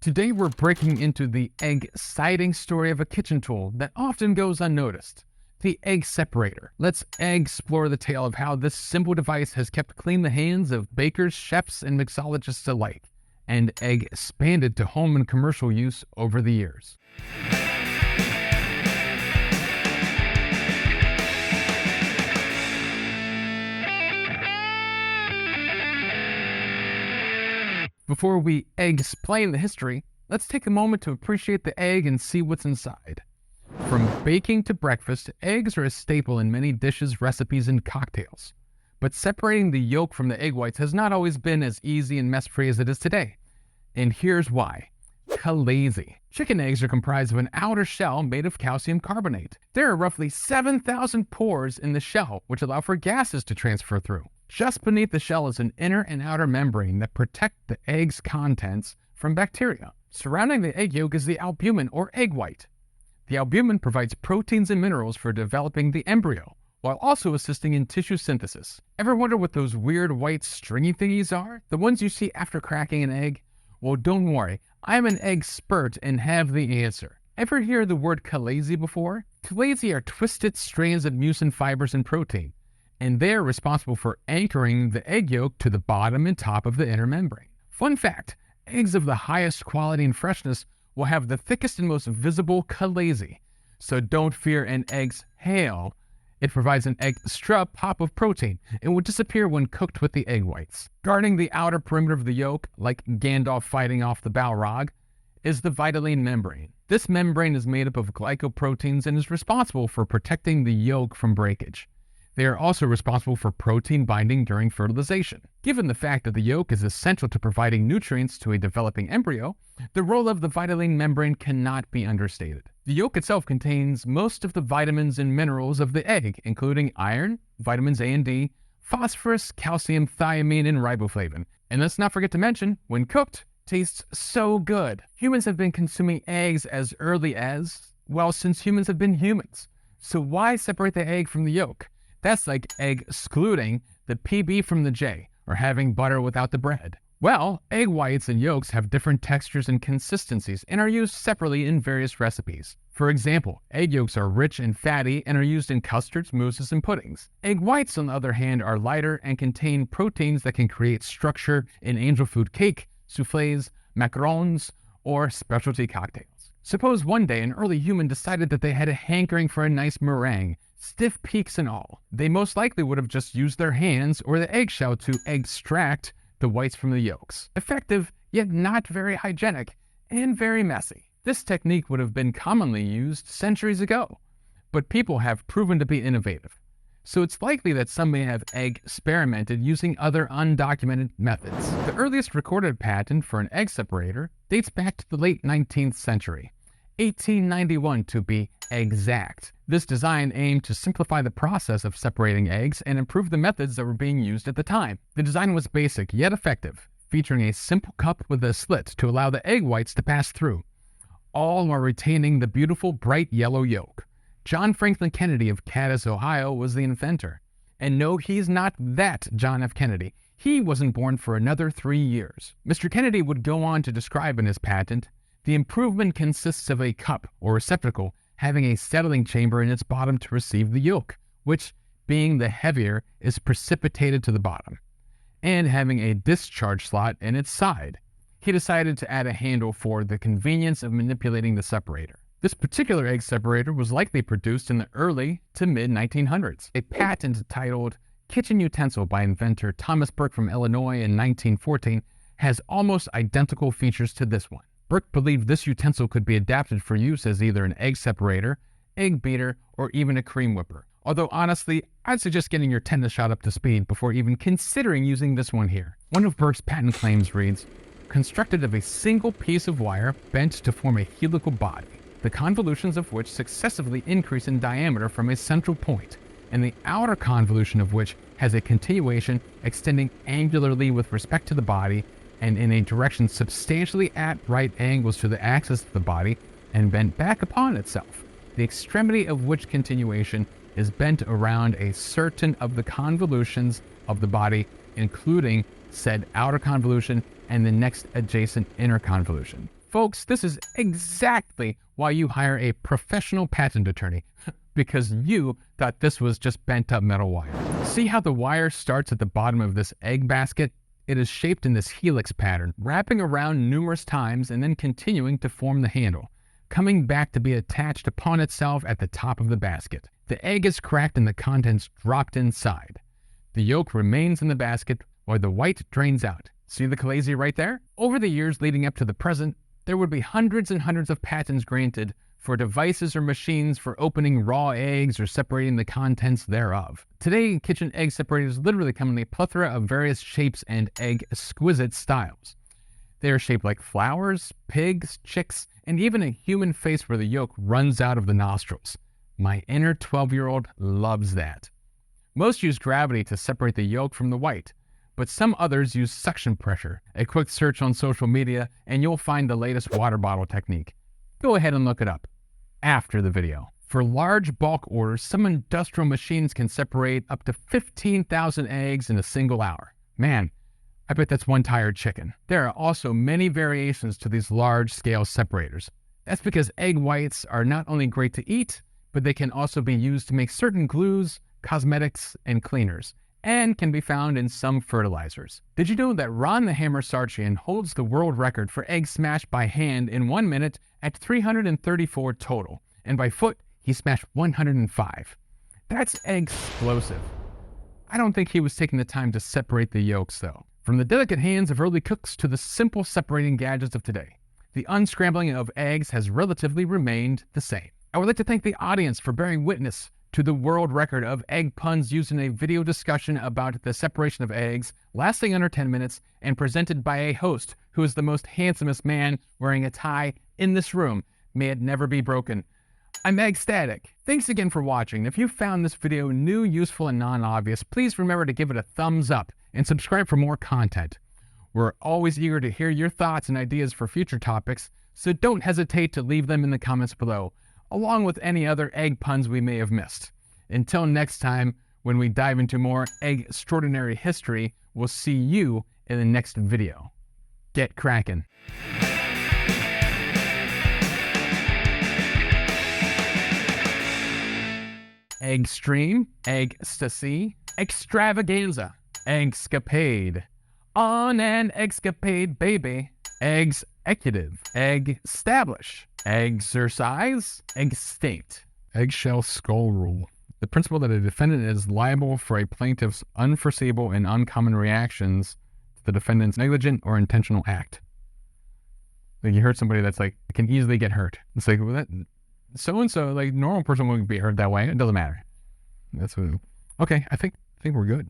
Today we're breaking into the egg-siding story of a kitchen tool that often goes unnoticed, the egg separator. Let's explore the tale of how this simple device has kept clean the hands of bakers, chefs, and mixologists alike, and egg expanded to home and commercial use over the years. Before we egg-explain the history, let's take a moment to appreciate the egg and see what's inside. From baking to breakfast, eggs are a staple in many dishes, recipes, and cocktails. But separating the yolk from the egg whites has not always been as easy and mess-free as it is today. And here's why. Chalazi. Chicken eggs are comprised of an outer shell made of calcium carbonate. There are roughly 7,000 pores in the shell, which allow for gases to transfer through. Just beneath the shell is an inner and outer membrane that protect the egg's contents from bacteria. Surrounding the egg yolk is the albumin or egg white. The albumin provides proteins and minerals for developing the embryo, while also assisting in tissue synthesis. Ever wonder what those weird white stringy thingies are? The ones you see after cracking an egg? Well, don't worry, I'm an egg-spert and have the answer. Ever hear the word chalazi before? Chalazi are twisted strands of mucin fibers and protein, and they're responsible for anchoring the egg yolk to the bottom and top of the inner membrane. Fun fact, eggs of the highest quality and freshness will have the thickest and most visible chalazi. So don't fear an egg's hail. It provides an extra pop of protein and will disappear when cooked with the egg whites. Guarding the outer perimeter of the yolk, like Gandalf fighting off the Balrog, is the vitelline membrane. This membrane is made up of glycoproteins and is responsible for protecting the yolk from breakage. They are also responsible for protein binding during fertilization. Given the fact that the yolk is essential to providing nutrients to a developing embryo, the role of the vitelline membrane cannot be understated. The yolk itself contains most of the vitamins and minerals of the egg, including iron, vitamins A and D, phosphorus, calcium, thiamine, and riboflavin. And let's not forget to mention, when cooked, tastes so good. Humans have been consuming eggs as early as, well, since humans have been humans. So why separate the egg from the yolk? That's like egg-excluding the PB from the J, or having butter without the bread. Well, egg whites and yolks have different textures and consistencies and are used separately in various recipes. For example, egg yolks are rich and fatty and are used in custards, mousses, and puddings. Egg whites, on the other hand, are lighter and contain proteins that can create structure in angel food cake, soufflés, macarons, or specialty cocktails. Suppose one day an early human decided that they had a hankering for a nice meringue, stiff peaks and all. They most likely would have just used their hands or the eggshell to extract the whites from the yolks. Effective, yet not very hygienic, and very messy. This technique would have been commonly used centuries ago, but people have proven to be innovative. So it's likely that some may have egg-experimented using other undocumented methods. The earliest recorded patent for an egg separator dates back to the late 19th century, 1891 to be exact. This design aimed to simplify the process of separating eggs and improve the methods that were being used at the time. The design was basic yet effective, featuring a simple cup with a slit to allow the egg whites to pass through, all while retaining the beautiful bright yellow yolk. John Franklin Kennedy of Cadiz, Ohio was the inventor. And no, he's not that John F. Kennedy. He wasn't born for another 3 years. Mr. Kennedy would go on to describe in his patent, the improvement consists of a cup or receptacle having a settling chamber in its bottom to receive the yolk, which, being the heavier, is precipitated to the bottom, and having a discharge slot in its side. He decided to add a handle for the convenience of manipulating the separator. This particular egg separator was likely produced in the early to mid-1900s. A patent titled Kitchen Utensil by inventor Thomas Burke from Illinois in 1914 has almost identical features to this one. Burke believed this utensil could be adapted for use as either an egg separator, egg beater, or even a cream whipper. Although honestly, I'd suggest getting your tetanus shot up to speed before even considering using this one here. One of Burke's patent claims reads, constructed of a single piece of wire bent to form a helical body, the convolutions of which successively increase in diameter from a central point, and the outer convolution of which has a continuation extending angularly with respect to the body and in a direction substantially at right angles to the axis of the body and bent back upon itself, the extremity of which continuation is bent around a certain of the convolutions of the body, including said outer convolution and the next adjacent inner convolution. Folks, this is exactly why you hire a professional patent attorney, because you thought this was just bent up metal wire. See how the wire starts at the bottom of this egg basket? It is shaped in this helix pattern, wrapping around numerous times and then continuing to form the handle, coming back to be attached upon itself at the top of the basket. The egg is cracked and the contents dropped inside. The yolk remains in the basket while the white drains out. See the crazy right there? Over the years leading up to the present, there would be hundreds and hundreds of patents granted for devices or machines for opening raw eggs or separating the contents thereof. Today, kitchen egg separators literally come in a plethora of various shapes and egg exquisite styles. They are shaped like flowers, pigs, chicks, and even a human face where the yolk runs out of the nostrils. My inner 12-year-old loves that. Most use gravity to separate the yolk from the white, but some others use suction pressure. A quick search on social media and you'll find the latest water bottle technique. Go ahead and look it up after the video. For large bulk orders, some industrial machines can separate up to 15,000 eggs in a single hour. Man, I bet that's one tired chicken. There are also many variations to these large-scale separators. That's because egg whites are not only great to eat, but they can also be used to make certain glues, cosmetics, and cleaners, and can be found in some fertilizers. Did you know that Ron the Hammer Sarchian holds the world record for eggs smashed by hand in 1 minute at 334 total, and by foot, he smashed 105. That's explosive. I don't think he was taking the time to separate the yolks, though. From the delicate hands of early cooks to the simple separating gadgets of today, the unscrambling of eggs has relatively remained the same. I would like to thank the audience for bearing witness to the world record of egg puns used in a video discussion about the separation of eggs, lasting under 10 minutes, and presented by a host who is the most handsomest man wearing a tie in this room. May it never be broken. I'm ecstatic. Thanks again for watching. If you found this video new, useful, and non-obvious, please remember to give it a thumbs up and subscribe for more content. We're always eager to hear your thoughts and ideas for future topics, so don't hesitate to leave them in the comments below, along with any other egg puns we may have missed. Until next time, when we dive into more egg extraordinary history, we'll see you in the next video. Get cracking. Eggstream, ecstasy, extravaganza, eggscapade. On an eggscapade, baby. Eggs-ecutive, egg-stablish, exercise, extinct. Eggshell skull rule. The principle that a defendant is liable for a plaintiff's unforeseeable and uncommon reactions to the defendant's negligent or intentional act. Like you hurt somebody that's like, can easily get hurt. It's like, well, that so-and-so, like normal person wouldn't be hurt that way. It doesn't matter. That's what, okay, I think we're good.